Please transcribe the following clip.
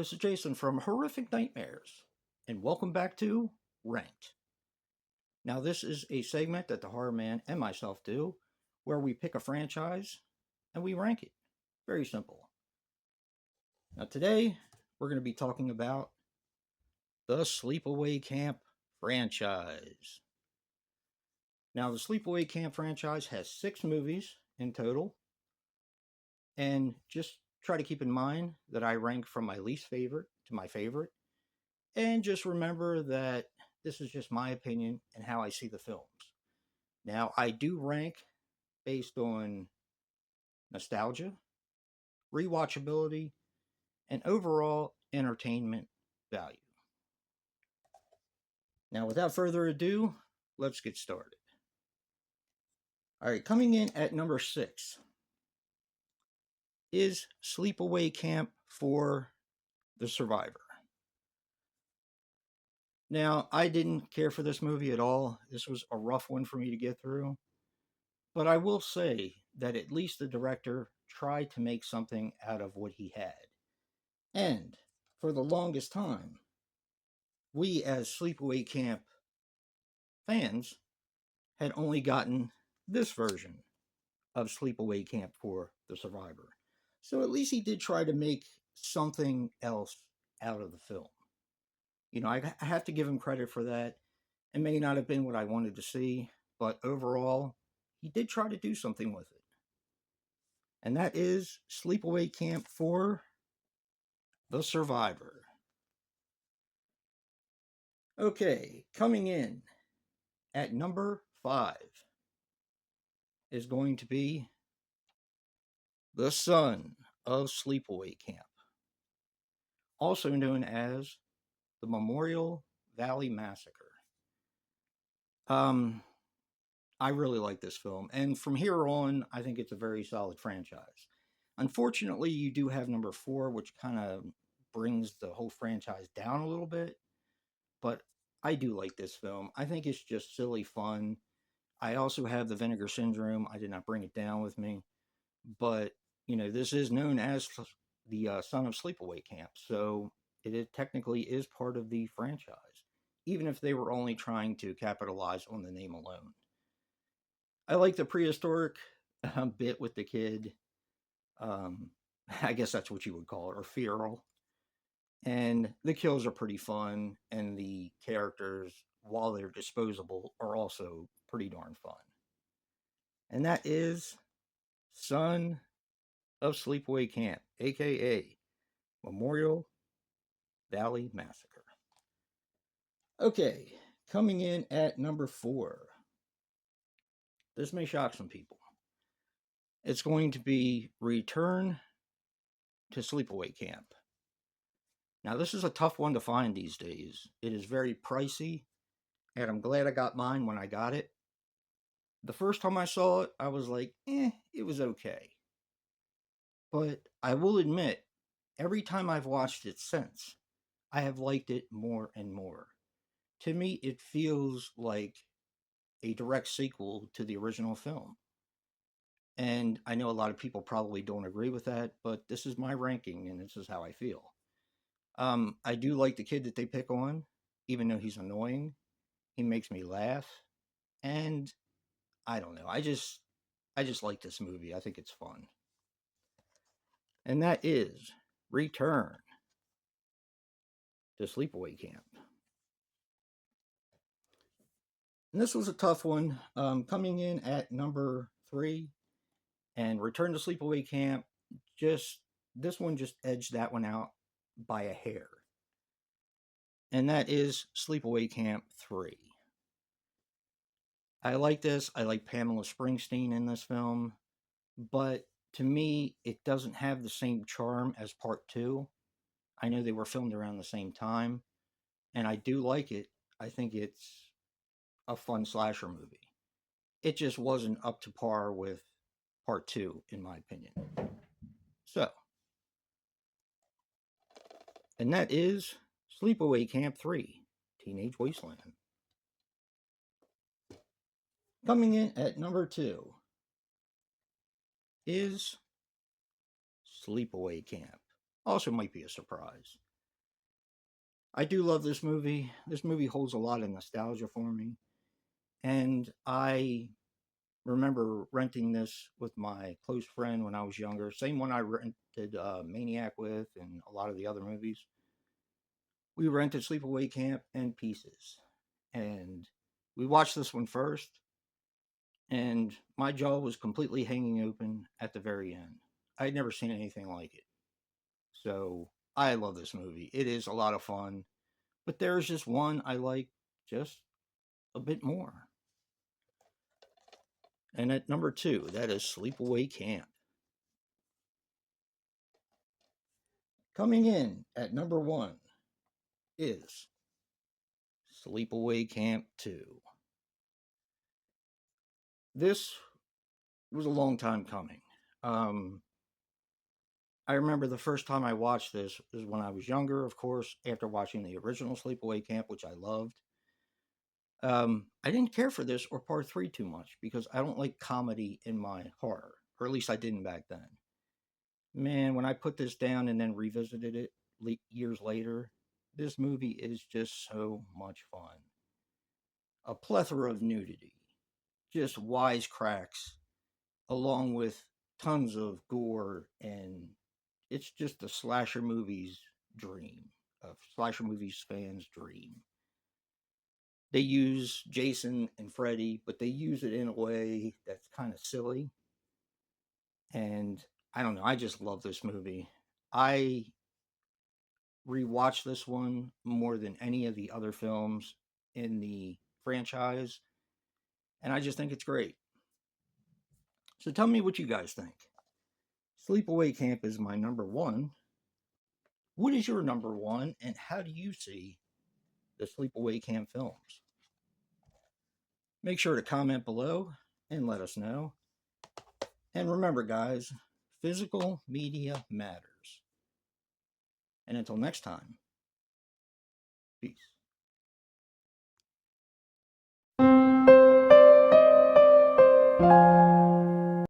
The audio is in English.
this is Jason from Horrific Nightmares, and welcome back to Ranked. Now, this is a segment that Thehorrorman and myself do where we pick a franchise and we rank it. Very simple. Now, today we're going to be talking about the Sleepaway Camp franchise. Now, the Sleepaway Camp franchise has 6 movies in total, and just try to keep in mind that I rank from my least favorite to my favorite. And just remember that this is just my opinion and how I see the films. Now, I do rank based on nostalgia, rewatchability, and overall entertainment value. Now, without further ado, let's get started. All right, coming in at number 6 is Sleepaway Camp for the Survivor. Now, I didn't care for this movie at all. This was a rough one for me to get through. But I will say that at least the director tried to make something out of what he had. And for the longest time, we as Sleepaway Camp fans had only gotten this version of Sleepaway Camp for the Survivor. So at least he did try to make something else out of the film. You know, I have to give him credit for that. It may not have been what I wanted to see, but overall, he did try to do something with it. And that is Sleepaway Camp for the Survivor. Okay, coming in at number 5 is going to be the son of Sleepaway Camp, also known as the Memorial Valley Massacre. I really like this film, and from here on, I think it's a very solid franchise. Unfortunately, you do have number 4, which kind of brings the whole franchise down a little bit, but I do like this film. I think it's just silly fun. I also have the Vinegar Syndrome. I did not bring it down with me, but, you know, this is known as the son of Sleepaway Camp, so it technically is part of the franchise, even if they were only trying to capitalize on the name alone. I like the prehistoric bit with the kid. I guess that's what you would call it, or feral. And the kills are pretty fun, and the characters, while they're disposable, are also pretty darn fun. And that is Son of Sleepaway Camp, aka Memorial Valley Massacre. Okay, coming in at number 4. This may shock some people. It's going to be Return to Sleepaway Camp. Now, this is a tough one to find these days. It is very pricey, and I'm glad I got mine when I got it. The first time I saw it, I was like, it was okay. But I will admit, every time I've watched it since, I have liked it more and more. To me, it feels like a direct sequel to the original film. And I know a lot of people probably don't agree with that, but this is my ranking, and this is how I feel. I do like the kid that they pick on, even though he's annoying. He makes me laugh, and I don't know. I just like this movie. I think it's fun. And that is Return to Sleepaway Camp. And this was a tough one, coming in at number 3, and Return to Sleepaway Camp, this one just edged that one out by a hair. And that is Sleepaway Camp 3. I like this. I like Pamela Springsteen in this film, but to me, it doesn't have the same charm as Part 2. I know they were filmed around the same time, and I do like it. I think it's a fun slasher movie. It just wasn't up to par with Part 2, in my opinion. So, and that is Sleepaway Camp 3, Teenage Wasteland. Coming in at number 2 is Sleepaway Camp. Also might be a surprise. I do love this movie. This movie holds a lot of nostalgia for me. And I remember renting this with my close friend when I was younger. Same one I rented Maniac with and a lot of the other movies. We rented Sleepaway Camp and Pieces. And we watched this one first. And my jaw was completely hanging open at the very end. I had never seen anything like it. So I love this movie. It is a lot of fun. But there's just one I like just a bit more. And at number two, that is Sleepaway Camp. Coming in at number one is Sleepaway Camp 2. This was a long time coming. Um, I remember the first time I watched this was when I was younger, of course, after watching the original Sleepaway Camp, which I loved. I didn't care for this or part three too much because I don't like comedy in my horror, or at least I didn't back then. Man, when I put this down and then revisited it years later, this movie is just so much fun. A plethora of nudity, just wisecracks, along with tons of gore, and it's just a slasher movie's dream, a slasher movies fans' dream. They use Jason and Freddy, but they use it in a way that's kind of silly. And I don't know, I just love this movie. I rewatch this one more than any of the other films in the franchise, and I just think it's great. So tell me what you guys think. Sleepaway Camp is my number one. What is your number one, and how do you see the Sleepaway Camp films? Make sure to comment below and let us know. And remember, guys, physical media matters. And until next time, peace.